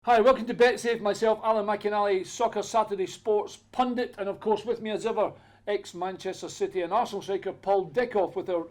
Hi, welcome to BetSafe. Myself, Alan McInally, Soccer Saturday Sports pundit, and of course with me as ever, ex-Manchester City and Arsenal striker Paul Dickov with our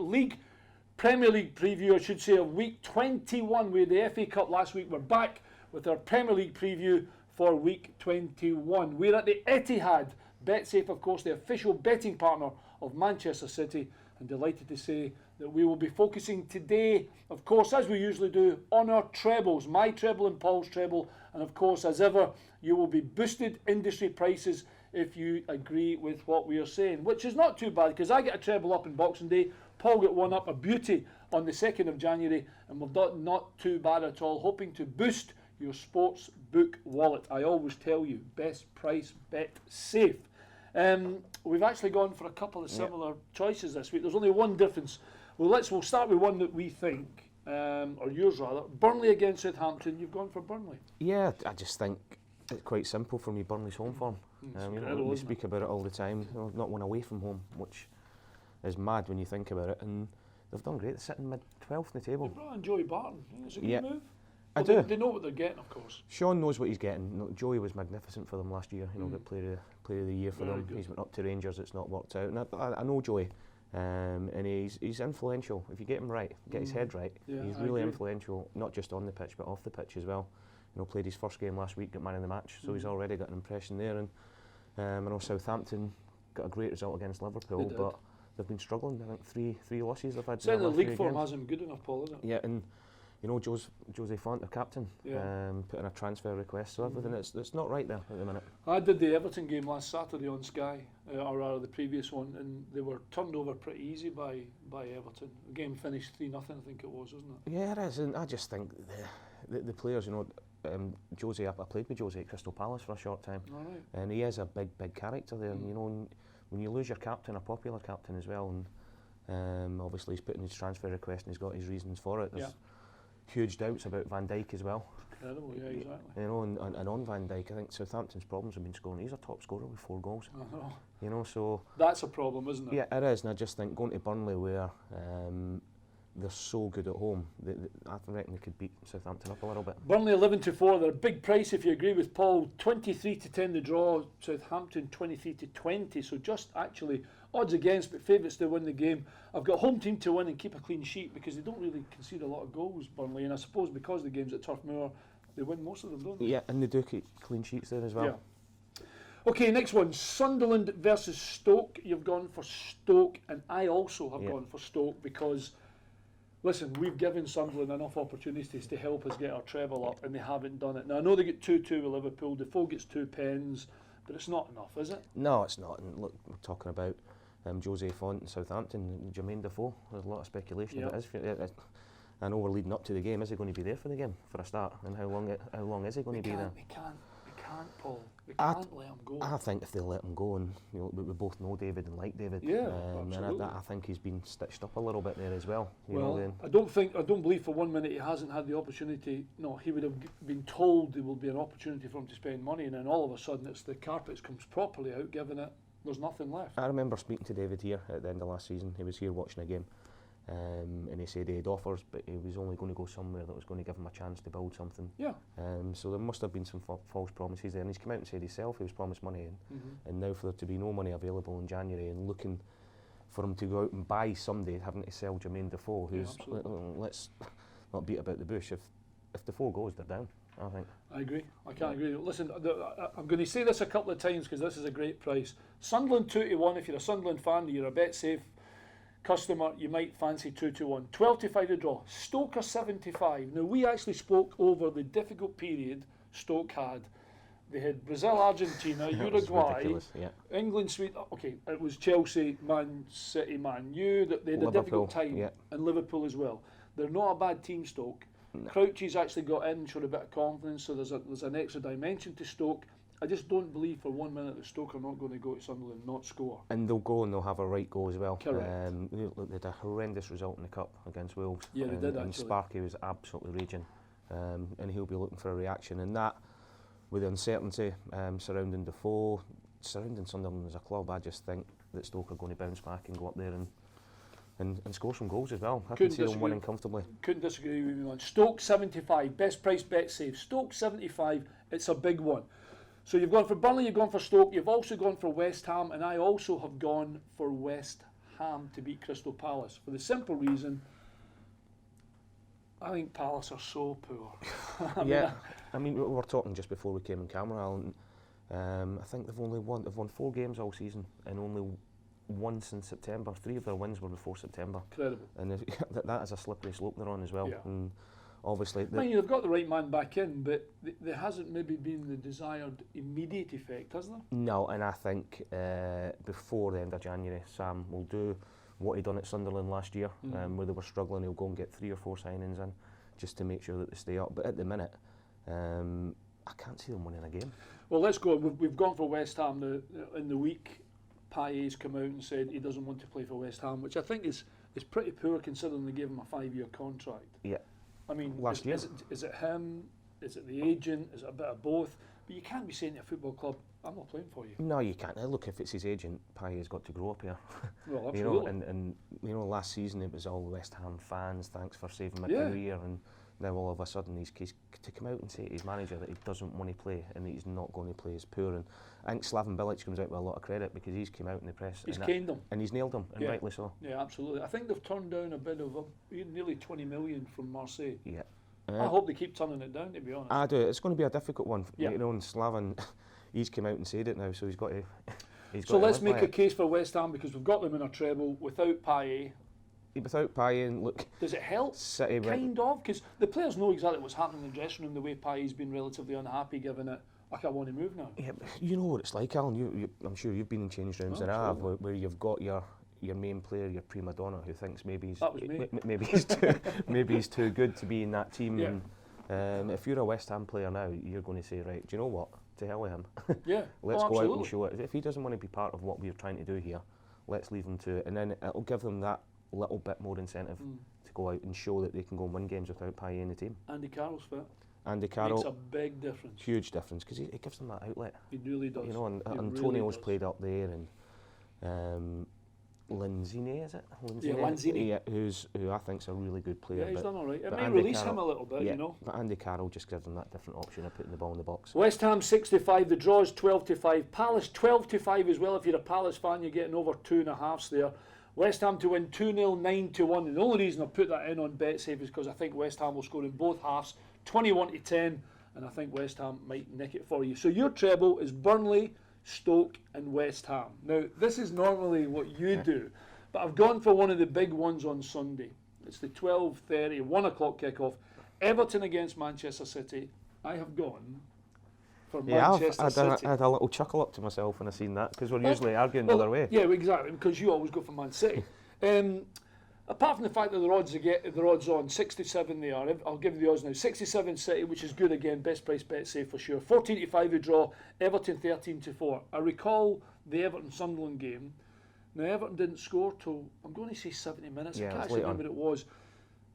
Premier League preview, I should say, of week 21. We had the FA Cup last week. We're back with our Premier League preview for week 21. We're at the Etihad. BetSafe, of course, the official betting partner of Manchester City, and delighted to say that we will be focusing today, of course, as we usually do, on our trebles, my treble and Paul's treble, and of course, as ever, you will be boosted industry prices if you agree with what we are saying, which is not too bad, because I get a treble up in Boxing Day, Paul got one up, a beauty, on the 2nd of January, and we've done not too bad at all, hoping to boost your sports book wallet. I always tell you, best price, bet safe. We've actually gone for a couple of similar choices this week. There's only one difference. We'll start with one that we think, or yours rather. Burnley against Southampton. You've gone for Burnley. Yeah, I just think it's quite simple for me. Burnley's home form. We speak about it all the time. Not one away from home, which is mad when you think about it. And they've done great. They're sitting mid-12th in the table. They brought in Joey Barton. It's a good move. I do. They know what they're getting, of course. Sean knows what he's getting. Joey was magnificent for them last year. Got player of the year for them. Good. He's went up to Rangers. It's not worked out. And I know Joey, and he's influential. If you get him right, get his head right, he's really influential. Not just on the pitch, but off the pitch as well. Played his first game last week, got man of the match, so he's already got an impression there. And I know Southampton got a great result against Liverpool, but they've been struggling. I think three losses they've had. Certainly the league form hasn't been good enough, Paul, is it? Yeah, and Jose Font, the captain, put in a transfer request, so everything it's not right there at the minute. I did the Everton game last Saturday on Sky, or rather the previous one, and they were turned over pretty easy by Everton. The game finished 3-0, I think it was, wasn't it? Yeah, it is, and I just think the players, Jose, I played with Jose at Crystal Palace for a short time, and he is a big character there. And, when you lose your captain, a popular captain as well, and obviously he's put in his transfer request and he's got his reasons for it. There's huge doubts about Van Dijk as well. Incredible, yeah, exactly. And on Van Dijk, I think Southampton's problems have been scoring. He's a top scorer with 4 goals. So that's a problem, isn't it? Yeah, it is. And I just think going to Burnley, where they're so good at home, I reckon they could beat Southampton up a little bit. Burnley 11-4. They're a big price if you agree with Paul. 23-10 the draw. Southampton 23-20. So just actually odds against, but favourites to win the game. I've got home team to win and keep a clean sheet because they don't really concede a lot of goals, Burnley. And I suppose because the game's at Turf Moor, they win most of them, don't they? Yeah, and they do keep clean sheets there as well. Yeah. Okay, next one. Sunderland versus Stoke. You've gone for Stoke, and I also have gone for Stoke because, listen, we've given Sunderland enough opportunities to help us get our treble up, and they haven't done it. Now, I know they get 2-2 with Liverpool. Defoe gets 2 pens, but it's not enough, is it? No, it's not. And look, we're talking about Jose Font in Southampton, Jermaine Defoe. There's a lot of speculation about his. I know we're leading up to the game. Is he going to be there for the game for a start? And how long is he going to be there? We can't, Paul. We can't let him go. I think if they let him go, and we both know David and like David. Yeah, and I think he's been stitched up a little bit there as well. I don't believe for 1 minute he hasn't had the opportunity. No, he would have been told there will be an opportunity for him to spend money, and then all of a sudden it's the carpet comes properly out, given it. There's nothing left. I remember speaking to David here at the end of last season. He was here watching a game, and he said he had offers, but he was only going to go somewhere that was going to give him a chance to build something. Yeah. So there must have been some false promises there, and he's come out and said himself he was promised money, and now for there to be no money available in January, and looking for him to go out and buy somebody, having to sell Jermaine Defoe, who's let's not beat about the bush. If Defoe goes, they're down. I think. I agree. I can't agree. Listen, I'm going to say this a couple of times because this is a great price. Sunderland 2-1. If you're a Sunderland fan, you're a BetSafe customer, you might fancy 2-1. 12-5 to draw. Stoke are 75. Now, we actually spoke over the difficult period Stoke had. They had Brazil, Argentina, Uruguay, England, Sweden. Okay, it was Chelsea, Man City, Man U. They had a difficult time, and Liverpool as well. They're not a bad team, Stoke. No. Crouchy's actually got in, showed a bit of confidence, so there's an extra dimension to Stoke. I just don't believe for 1 minute that Stoke are not going to go to Sunderland and not score. And they'll go and they'll have a right go as well. Correct. They had a horrendous result in the Cup against Wolves. Yeah, they did actually. And Sparky was absolutely raging, and he'll be looking for a reaction. And that, with the uncertainty surrounding Defoe, surrounding Sunderland as a club, I just think that Stoke are going to bounce back and go up there and and score some goals as well. I Couldn't can see them disagree. winning comfortably. Couldn't disagree with you on Stoke 75, best price bet safe. Stoke 75, it's a big one. So you've gone for Burnley, you've gone for Stoke, you've also gone for West Ham, and I also have gone for West Ham to beat Crystal Palace for the simple reason I think Palace are so poor. I mean, we were talking just before we came in camera, Alan. I think they've won 4 games all season, and only once in September. 3 of their wins were before September. Incredible. And that is a slippery slope they're on as well. Yeah. And obviously, I mean, they've got the right man back in, but there hasn't maybe been the desired immediate effect, has there? no. And I think before the end of January, Sam will do what he done at Sunderland last year, where they were struggling. He'll go and get 3 or 4 signings in just to make sure that they stay up. But at the minute, I can't see them winning a game. Well, let's go. We've gone for West Ham in the week. Payet's come out and said he doesn't want to play for West Ham, which I think is pretty poor considering they gave him a 5-year contract. Yeah. I mean, Last year. Is it him? Is it the agent? Is it a bit of both? But you can't be saying to a football club, I'm not playing for you. No, you can't. Look, if it's his agent, Payet's got to grow up here. Well, you absolutely. know, and you know, last season it was all West Ham fans. Thanks for saving my career, and now all of a sudden he's to come out and say to his manager that he doesn't want to play and that he's not going to play is poor. And I think Slaven Bilic comes out with a lot of credit because he's come out in the press. He's caned them. And he's nailed them, and Yeah. rightly so. Yeah, absolutely. I think they've turned down a bid of nearly 20 million from Marseille. Yeah. I hope they keep turning it down, to be honest. I do. It's going to be a difficult one. Yeah. You know, and Slaven, he's come out and said it now, so he's got to. So let's make a case for West Ham because we've got them in a treble without Payet. Without Payet, and look. Does it help? City Kind of, because the players know exactly what's happening in the dressing room. The way Payet's been relatively unhappy, given it, like, I want to move now. Yeah, but you know what it's like, Alan. I'm sure you've been in change rooms and I have, absolutely. where you've got your main player, your prima donna, who thinks maybe he's That was me. maybe he's too good to be in that team. Yeah. And if you're a West Ham player now, you're going to say, right, do you know what? To hell with him. Yeah. Let's Oh, go out absolutely. and show it. If he doesn't want to be part of what we're trying to do here, let's leave him to it, and then it'll give them that little bit more incentive to go out and show that they can go and win games without Payet in the team. Andy Carroll's fit. Andy Makes Carroll, a big difference. huge difference because it gives them that outlet. He really does. You know, and He really Antonio's does. played up there, and Lanzini, is it? Yeah, Lanzini. Yeah, who I think's a really good player. Yeah, he's but, done all right. It but may Andy release him Carroll- a little bit, yeah, you know. But Andy Carroll just gives them that different option of putting the ball in the box. West Ham 65, the draw is 12-5. Palace 12-5 as well. If you're a Palace fan, you're getting over 2.5s there. West Ham to win 2-0, 9-1. And the only reason I put that in on BetSafe is because I think West Ham will score in both halves, 21-10, and I think West Ham might nick it for you. So your treble is Burnley, Stoke, and West Ham. Now, this is normally what you do, but I've gone for one of the big ones on Sunday. It's the 12:30, 1 o'clock kickoff. Everton against Manchester City. I have gone for Manchester City. I had a little chuckle up to myself when I seen that, because we're usually arguing the other way. Yeah, exactly, because you always go for Man City. Apart from the fact that the odds on 67 they are, I'll give you the odds now. 67 City, which is good again, best price bet safe for sure. 14-5 the draw, Everton 13-4. I recall the Everton Sunderland game. Now Everton didn't score till, I'm going to say 70 minutes. Yeah, I can't it's actually late remember what it was.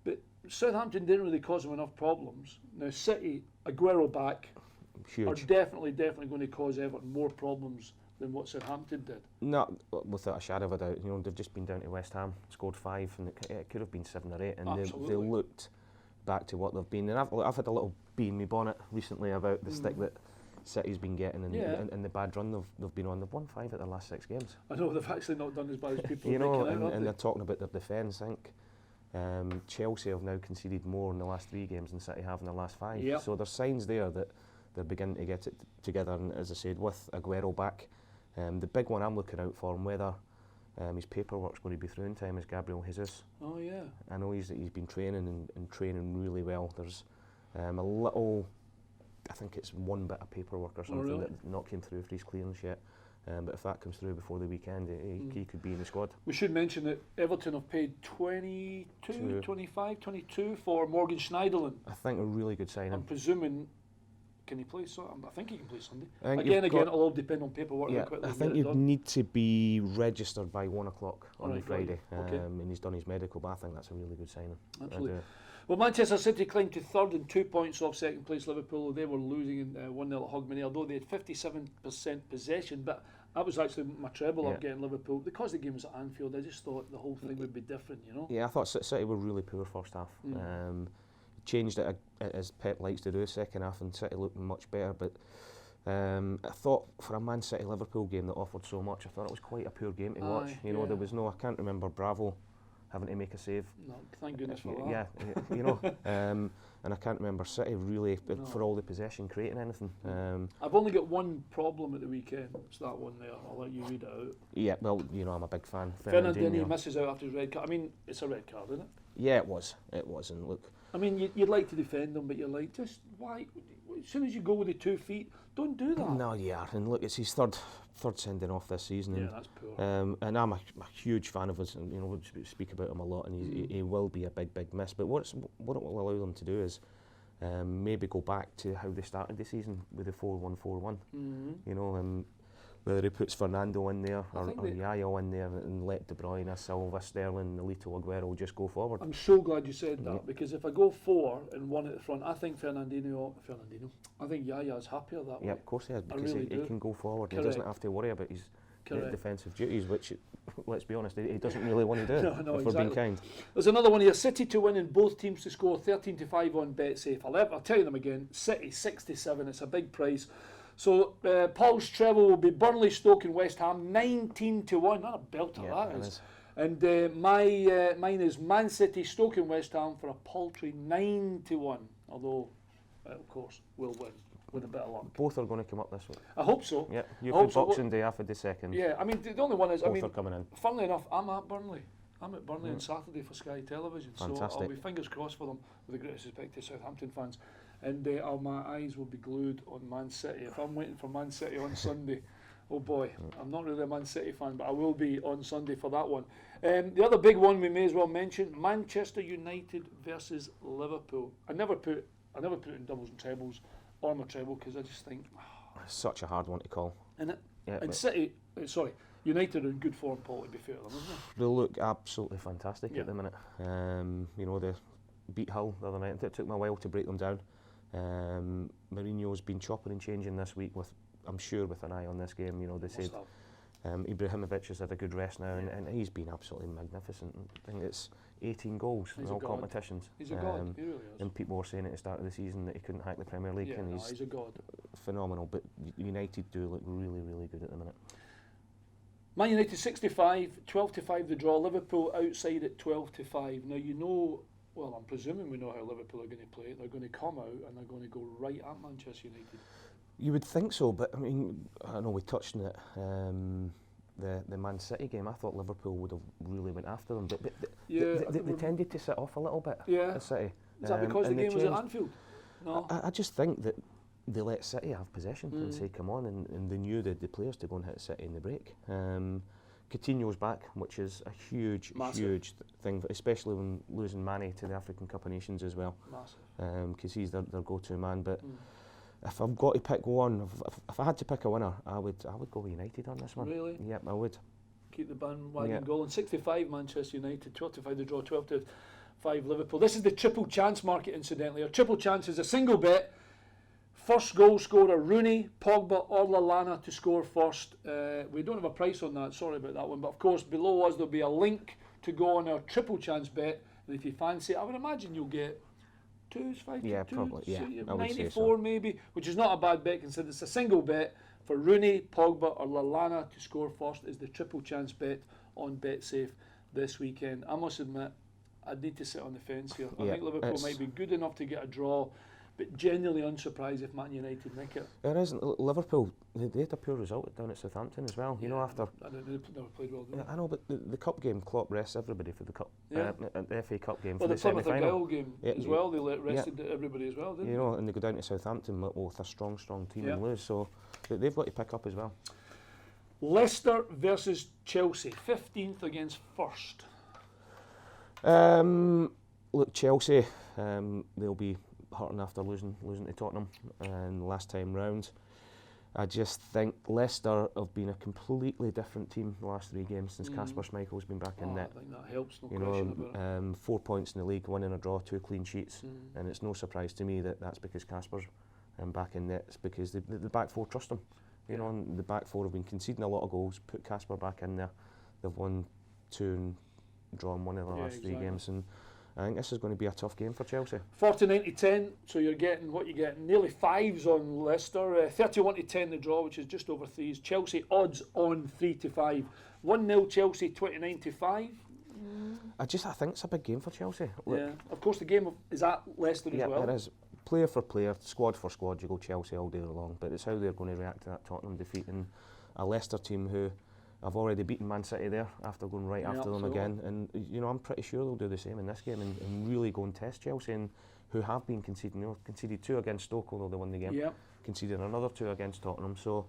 But Southampton didn't really cause them enough problems. Now City, Aguero back, are Huge. definitely going to cause Everton more problems than what Southampton did. No, without a shadow of a doubt. You know, they've just been down to West Ham, scored 5, and it could have been 7 or 8, and they Absolutely. looked back to what they've been. And I've had a little bee in my bonnet recently about the stick that City's been getting and the bad run they've been on. They've won 5 at their last 6 games. I know they've actually not done as bad as people You are know, making out, and they're talking about their defence. I think Chelsea have now conceded more in the last 3 games than City have in the last 5. Yep. So there's signs there that they're beginning to get it together. And as I said, with Aguero back, the big one I'm looking out for, and whether his paperwork's going to be through in time, is Gabriel Jesus. Oh yeah. I know he's been training and training really well. There's a little, I think it's one bit of paperwork or something really? that not came through for his clearance yet. But if that comes through before the weekend, he could be in the squad. We should mention that Everton have paid 22, 25, 22 for Morgan Schneiderlin. I think a really good signing. I'm presuming, can he play Sunday? I think he can play Sunday. I think Again, you've it'll all depend on paperwork. Yeah, how quickly I they think get it you done. need to be registered by 1 o'clock on Right, the Friday, okay. and he's done his medical. But I think that's a really good signing. I Absolutely. do. Well, Manchester City climbed to third and 2 points off second place Liverpool. They were losing 1-0 at Hogmanay, although they had 57% possession. But That was actually my treble Yeah. up getting Liverpool. Because the game was at Anfield, I just thought the whole thing would be different, you know? Yeah, I thought City were really poor first half. Changed it as Pep likes to do second half, and City looked much better. But I thought for a Man City Liverpool game that offered so much, I thought it was quite a poor game to watch. Aye, You know, yeah. there was no, I can't remember Bravo having to make a save. No, thank goodness for that. Yeah, you know, and I can't remember City really No. for all the possession creating anything. I've only got one problem at the weekend. It's that one there. I'll let you read it out. Yeah, well, you know, I'm a big fan. Fernandinho misses out after his red card. I mean, it's a red card, isn't it? Yeah, it was, and look. I mean, you'd like to defend them, but you're like, just why? As soon as you go with the 2 feet, don't do that. No, yeah, and look, it's his third sending off this season. Yeah, and, that's poor. and I'm a huge fan of his, and you know, we speak about him a lot, and he will be a big miss. But what it will allow them to do is maybe go back to how they started the season with the 4-1-4-1. You know, whether he puts Fernando in there or Yaya in there and let De Bruyne, Silva, Sterling, Nolito, Aguero just go forward. I'm so glad you said that, because if I go 4 and 1 at the front, I think Fernandinho, I think Yaya's happier that way. Yeah, of course he is, because really he can go forward. Correct. He doesn't have to worry about his Correct. defensive duties, which, let's be honest, he doesn't really want to do, No, if we're being kind. There's another one here. City to win and both teams to score 13-5 on BetSafe. I'll tell you them again. City 67. It's a big price. So Paul's treble will be Burnley, Stoke and West Ham 19-1. Not a belter, Yeah, that it is. is. And mine is Man City, Stoke and West Ham for a paltry 9-1. Although, of course, we'll win with a bit of luck. Both are going to come up this week. I hope so. Yeah, you've I hope got so. Boxing Day after the second. Yeah, I mean, the only one is, Both are coming in. funnily enough, I'm at Burnley. I'm at Burnley on Saturday for Sky Television. So I'll Fantastic. be fingers crossed for them, with the greatest respect to Southampton fans. And my eyes will be glued on Man City. If I'm waiting for Man City on Sunday, oh boy, I'm not really a Man City fan, but I will be on Sunday for that one. The other big one we may as well mention, Manchester United versus Liverpool. I never put it in doubles and trebles or my treble, because I just think, It's such a hard one to call. and Yeah, City, United are in good form, Paul, to be fair to them, isn't it? they look absolutely fantastic Yeah. at the minute. You know, they beat Hull the other night. It took me a while to break them down. Mourinho's been chopping and changing this week, I'm sure with an eye on this game. You know, they said Ibrahimovic has had a good rest now, and he's been absolutely magnificent. I think it's 18 goals in all competitions. He's a god, he really is. And people were saying at the start of the season that he couldn't hack the Premier League, and he's a god. phenomenal. But United do look really, really good at the minute. Man United 65, 12-5 the draw. Liverpool outside at 12-5. Now you know, well, I'm presuming we know how Liverpool are going to play. They're going to come out and they're going to go right at Manchester United. You would think so, but I mean, I know we touched on it. The Man City game, I thought Liverpool would have really went after them, but they tended to sit off a little bit. Yeah. At City. Is that because the and they game was at changed. Anfield? No. I just think that they let City have possession and say, come on, and they knew the players to go and hit City in the break. Coutinho's back, which is a huge thing, especially when losing Mane to the African Cup of Nations as well. Massive. Because he's their go-to man. But if I've got to pick one, if I had to pick a winner, I would go with United on this one. Really? Yep, I would. Keep the bandwagon going. 65 Manchester United, 12-5 the draw, 12-5 Liverpool. This is the triple chance market, incidentally. A triple chance is a single bet. First goal scorer, Rooney, Pogba or Lallana to score first. We don't have a price on that, sorry about that one. But of course, below us there'll be a link to go on our triple chance bet. And if you fancy it, I would imagine you'll get 5 Yeah, probably. Yeah, I would say 94 so. maybe, which is not a bad bet considering it's a single bet for Rooney, Pogba or Lallana to score first is the triple chance bet on BetSafe this weekend. I must admit, I'd need to sit on the fence here. I think Liverpool might be good enough to get a draw, but genuinely unsurprised if Man United nick it. It isn't. Liverpool, they had a poor result down at Southampton as well. You know, after... They never played well, did they? I know, but the cup game, Klopp rests everybody for the cup. The FA Cup game Well, for the the Plymouth semi-final. Argyle game as well, they rested everybody as well, didn't they? You know, and they go down to Southampton with a strong team and lose, so they've got to pick up as well. Leicester versus Chelsea, 15th against 1st. Look, Chelsea, they'll be hurting after losing to Tottenham and last time round. I just think Leicester have been a completely different team the last 3 games since Kasper Schmeichel's been back in net. I think that helps, no You question about it. know, 4 points in the league, 1 in a draw, 2 clean sheets, and it's no surprise to me that that's because Kasper's back in net. It's because the back four trust him. You know, and the back four have been conceding a lot of goals. Put Casper back in there. They've won 2 and drawn 1 of the last 3 games, and I think this is going to be a tough game for Chelsea. 49-10, so you're getting what you get, nearly 5s on Leicester. 31-10 the draw, which is just over 3s. Chelsea odds on 3-5. 1-0 Chelsea, 29-5. I think it's a big game for Chelsea. Look, Yeah, of course the game is at Leicester as well. Yeah, it is. Player for player, squad for squad, you go Chelsea all day long, but it's how they're going to react to that Tottenham defeat, and a Leicester team who have already beaten Man City there after going right after them again, and you know, I'm pretty sure they'll do the same in this game and really go and test Chelsea, and who have been conceding. You know, conceded 2 against Stoke, although they won the game. Conceded another 2 against Tottenham, so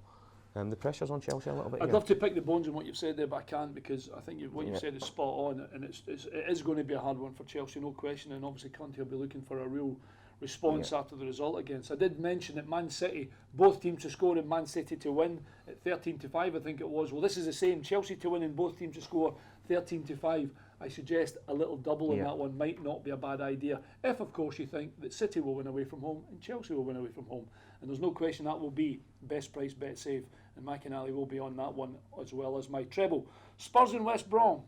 the pressure's on Chelsea a little bit. I'd love to pick the bones in what you've said there, but I can't, because I think what you've said is spot on, and it is going to be a hard one for Chelsea, no question, and obviously Conte will be looking for a real response after the result against. I did mention that Man City, both teams to score and Man City to win at 13-5, I think it was. Well, this is the same. Chelsea to win and both teams to score 13-5. I suggest a little double in that one might not be a bad idea, if of course you think that City will win away from home and Chelsea will win away from home. And there's no question that will be best price bet save, and McInally will be on that one as well as my treble. Spurs and West Brom.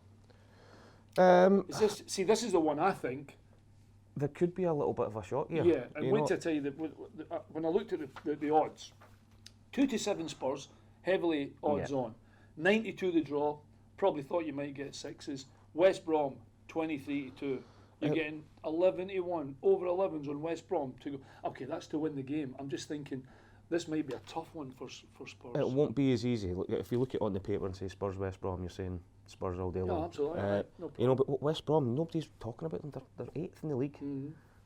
This is the one I think there could be a little bit of a shock here. Yeah, and wait till I tell you that when I looked at the odds, 2-7 Spurs, heavily odds on. 92 the draw, probably thought you might get 6s. West Brom, 23-2. You're getting 11-1, over 11s on West Brom to go. Okay, that's to win the game. I'm just thinking this might be a tough one for Spurs. It won't be as easy. Look, if you look at it on the paper and say Spurs West Brom, you're saying Spurs all day long. Yeah, absolutely. No you know, but West Brom, nobody's talking about them. They're 8th in the league,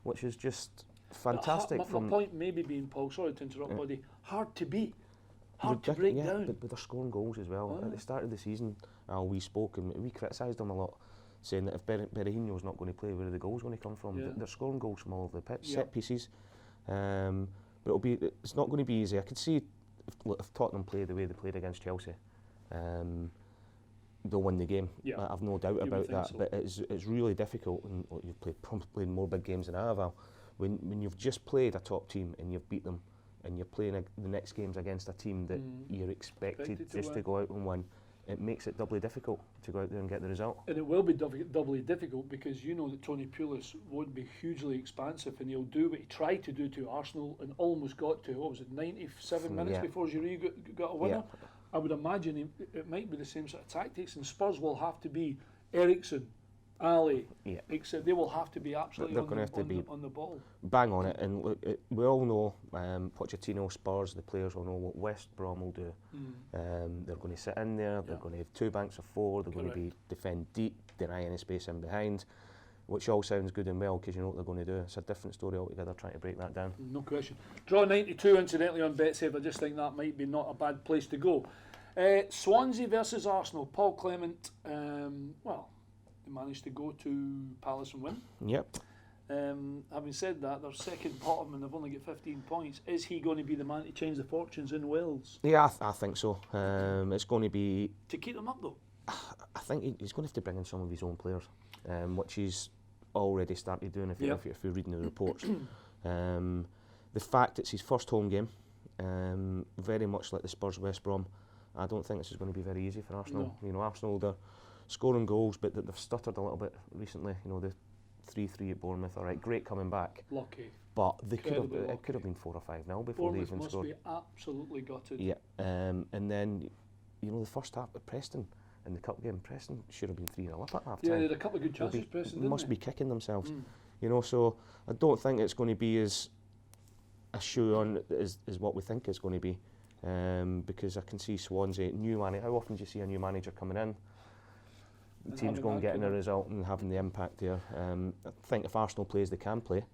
which is just fantastic. My point maybe being, Paul, sorry to interrupt, buddy, hard to beat, hard to break down. But they're scoring goals as well. At the start of the season, we spoke and we criticised them a lot, saying that if Berahino's not going to play, where are the goals going to come from? They're scoring goals from all over the pitch, set pieces. But it's not going to be easy. I could see if Tottenham play the way they played against Chelsea, they'll win the game. I've no doubt about that. So. But it's really difficult, and you've probably played more big games than I have, Al. When you've just played a top team and you've beat them, and you're playing the next games against a team that you're expected just to go out and win, it makes it doubly difficult to go out there and get the result. And it will be doubly difficult, because you know that Tony Pulis won't be hugely expansive, and he'll do what he tried to do to Arsenal and almost got to, 97 minutes before Giroud got a winner. I would imagine it might be the same sort of tactics, and Spurs will have to be Eriksen, Ali, except they will have to be absolutely on the ball. Bang on it, and look, we all know Pochettino, Spurs, the players will know what West Brom will do. They're going to sit in there, they're going to have 2 banks of 4, they're going to defend deep, deny any space in behind, which all sounds good and well because you know what they're going to do. It's a different story altogether trying to break that down. No question. Draw 92 incidentally on BetSafe. I just think that might be not a bad place to go. Swansea versus Arsenal. Paul Clement, they managed to go to Palace and win. Yep. Having said that, they're second bottom and they've only got 15 points. Is he going to be the man to change the fortunes in Wales? Yeah, I think so. It's going to be... To keep them up though? I think he's going to have to bring in some of his own players, which he's already started doing if you're reading the reports. The fact it's his first home game, very much like the Spurs West Brom, I don't think this is going to be very easy for Arsenal. No. You know, Arsenal, they're scoring goals, but they've stuttered a little bit recently. You know, the 3-3 at Bournemouth, all right, great coming back. Lucky. But it could have been 4 or 5-0 before they even scored. Bournemouth must be absolutely gutted. Yeah, and then, you know, the first half at Preston, in the cup game, Preston should have been 3-0 up at half time. Yeah, they had a couple of good chances, Preston, They must be kicking themselves. You know, so I don't think it's going to be as a shoe on as what we think it's going to be. Because I can see Swansea, new manager. How often do you see a new manager coming in? The team's going getting a result and having the impact there. I think if Arsenal plays, they can play.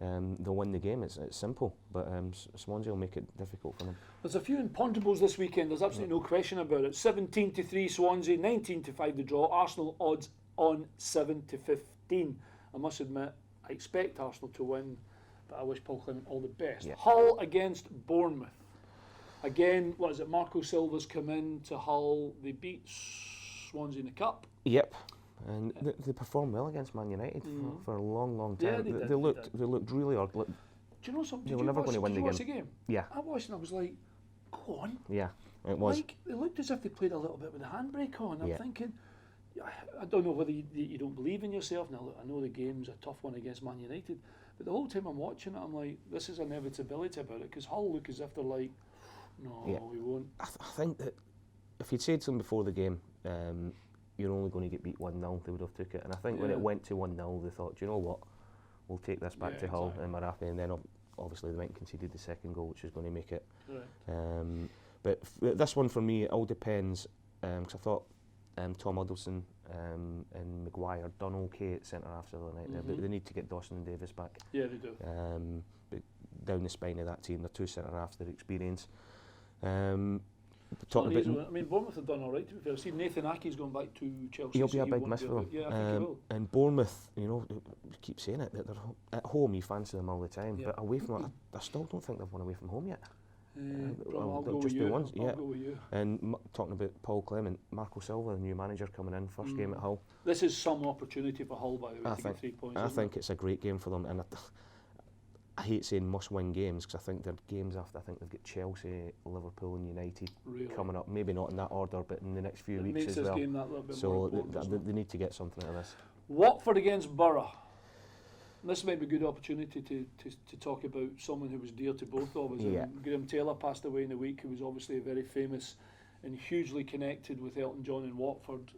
They'll win the game. It's simple, but Swansea will make it difficult for them. There's a few imponderables this weekend. There's absolutely no question about it. 17-3 Swansea, 19-5 the draw. Arsenal odds on 7-15. I must admit, I expect Arsenal to win, but I wish Paul Clement all the best. Yeah. Hull against Bournemouth. Again, what is it? Marco Silva's come in to Hull. They beat Swansea in the cup. Yep, and they performed well against Man United for a long, long time. Yeah, they looked really ugly. Do you know something? They were never going to win the game. The game? Yeah. I watched and I was like, go on. Yeah, it was. Like, it looked as if they played a little bit with the handbrake on. I'm Yeah. thinking, I don't know whether you don't believe in yourself. Now, look, I know the game's a tough one against Man United, but the whole time I'm watching it, I'm like, this is inevitability about it, because Hull look as if they're like, no, Yeah. we won't. I think that if you'd said to them before the game, you're only going to get beat 1-0, they would have took it. And I think when it went to 1-0, they thought, do you know what, we'll take this back to Hull, and we're happy. And then obviously they went and conceded the second goal, which was going to make it. Right. But this one for me, it all depends, because I thought Tom Huddleston and Maguire done okay at centre-half the other night. They need to get Dawson and Davis back. Yeah, they do. But down the spine of that team, they're two centre-halves, their experience. Bournemouth have done all right, to be fair. See, Nathan Ake's going back to Chelsea. He'll be a big miss for them. Yeah, I think he will. And Bournemouth, you know, we keep saying it, that they're at home, you fancy them all the time, but away from it, I still don't think they've won away from home yet. I'll go with you. I'll go with you. And talking about Paul Clement, Marco Silva, the new manager coming in, first game at Hull. This is some opportunity for Hull, by the way, to get 3 points. I think it's a great game for them, and I hate saying must-win games, because I think they're games after. I think they've got Chelsea, Liverpool and United coming up, maybe not in that order, but in the next few weeks as well. Game that little bit so more they need to get something out of this. Watford against Borough. This might be a good opportunity to talk about someone who was dear to both of us. Yeah. Graham Taylor passed away in the week, who was obviously very famous and hugely connected with Elton John in Watford.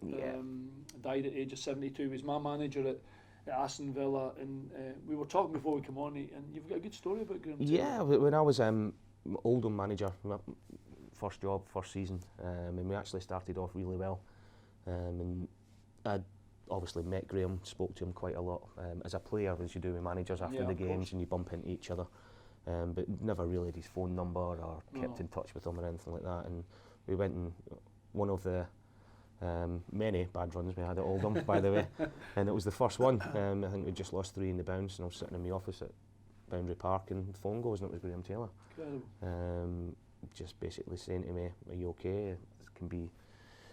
Died at the age of 72. He was my manager at Aston Villa, and we were talking before we come on, and you've got a good story about Graham Taylor. Yeah, when I was Oldham manager, my first job, first season, and we actually started off really well, and I obviously met Graham, spoke to him quite a lot as a player, as you do with managers after the games, and you bump into each other, but never really had his phone number or kept in touch with him or anything like that. And we went in one of the many bad runs we had at Oldham, by the way, and it was the first one. I think we just lost 3 in the bounce, and I was sitting in my office at Boundary Park, and the phone goes, and it was Graham Taylor. Just basically saying to me, "Are you okay? It can be.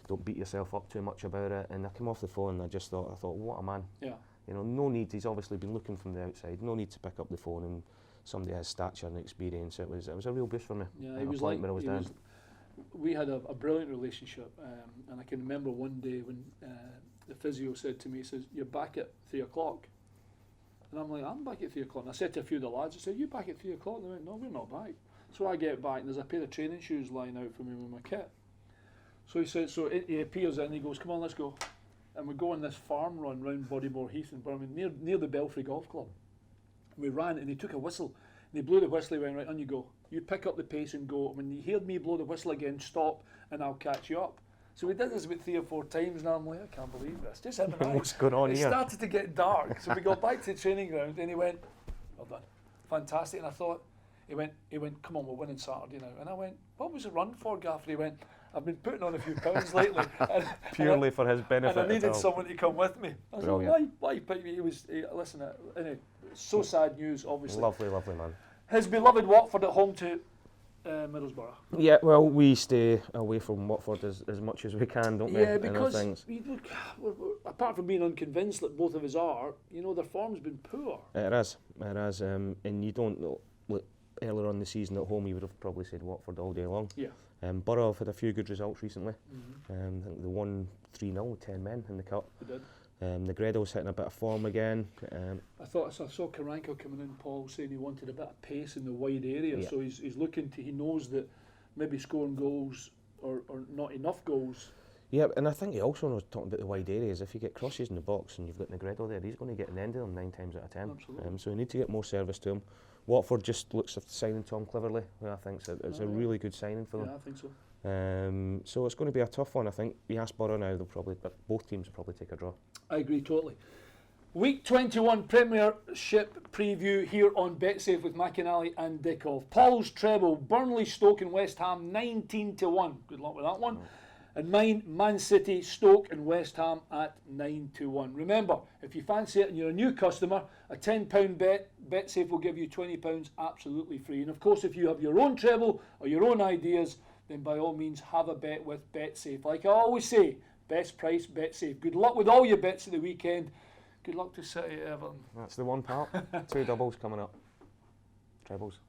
Don't beat yourself up too much about it." And I came off the phone, and I thought, what a man. Yeah. You know, no need. He's obviously been looking from the outside. No need to pick up the phone, and somebody has stature and experience. It was a real boost for me. Yeah, it was like when I was down. We had a brilliant relationship, and I can remember one day when the physio said to me, he says, "You're back at 3 o'clock." And I'm like, "I'm back at 3 o'clock." And I said to a few of the lads, I said, "You back at 3 o'clock?" And they went, "No, we're not back." So I get back, and there's a pair of training shoes lying out for me with my kit. So he said, he appears in and he goes, "Come on, let's go." And we go on this farm run round Bodymore Heath in Birmingham, near the Belfry Golf Club. We ran, and he took a whistle, and he blew the whistle. He went, "Right, on you go. You pick up the pace and go. When you heard me blow the whistle again, stop, and I'll catch you up." So we did this about 3 or 4 times, and I'm like, "I can't believe this." Just him and I. What's going on here? It started to get dark, so we got back to the training ground, and he went, "Well done, fantastic." And I thought, he went, "Come on, we're winning Saturday now." And I went, "What was the run for, Gaffer?" He went, "I've been putting on a few pounds lately." Purely for his benefit. And I needed someone to come with me. I was like, why? But listen, anyway, so sad news, obviously. Lovely man. His beloved Watford at home to Middlesbrough. Yeah, well, we stay away from Watford as much as we can, don't we? Yeah, because apart from being unconvinced that both of us are, you know, their form's been poor. It is, and you don't know. Look, earlier on the season at home, you would have probably said Watford all day long. Yeah. Borough have had a few good results recently. I think they won 3-0 with 10 men in the cup. They did. Negredo's hitting a bit of form again. I saw Karanka coming in, Paul, saying he wanted a bit of pace in the wide area. So he's looking to. He knows that maybe scoring goals or not enough goals. Yeah, and I think he also knows, talking about the wide areas, if you get crosses in the box and you've got Negredo there, he's going to get an end of them 9 times out of 10. Absolutely. So we need to get more service to him. Watford just looks at signing Tom Cleverley, who I think it's a really good signing for them. Yeah, I think so. So it's going to be a tough one. I think you ask Borough now, but both teams will probably take a draw. I agree totally. Week 21 Premiership preview here on BetSafe with McInally and Dickov. Paul's treble, Burnley, Stoke and West Ham 19-1. Good luck with that one. And mine, Man City, Stoke and West Ham at 9-1. Remember, if you fancy it and you're a new customer, a £10 bet, BetSafe will give you £20 absolutely free. And of course, if you have your own treble or your own ideas, then by all means have a bet with BetSafe. Like I always say, best price, BetSafe. Good luck with all your bets of the weekend. Good luck to City, Everton. That's the one part. 2 doubles coming up. Trebles.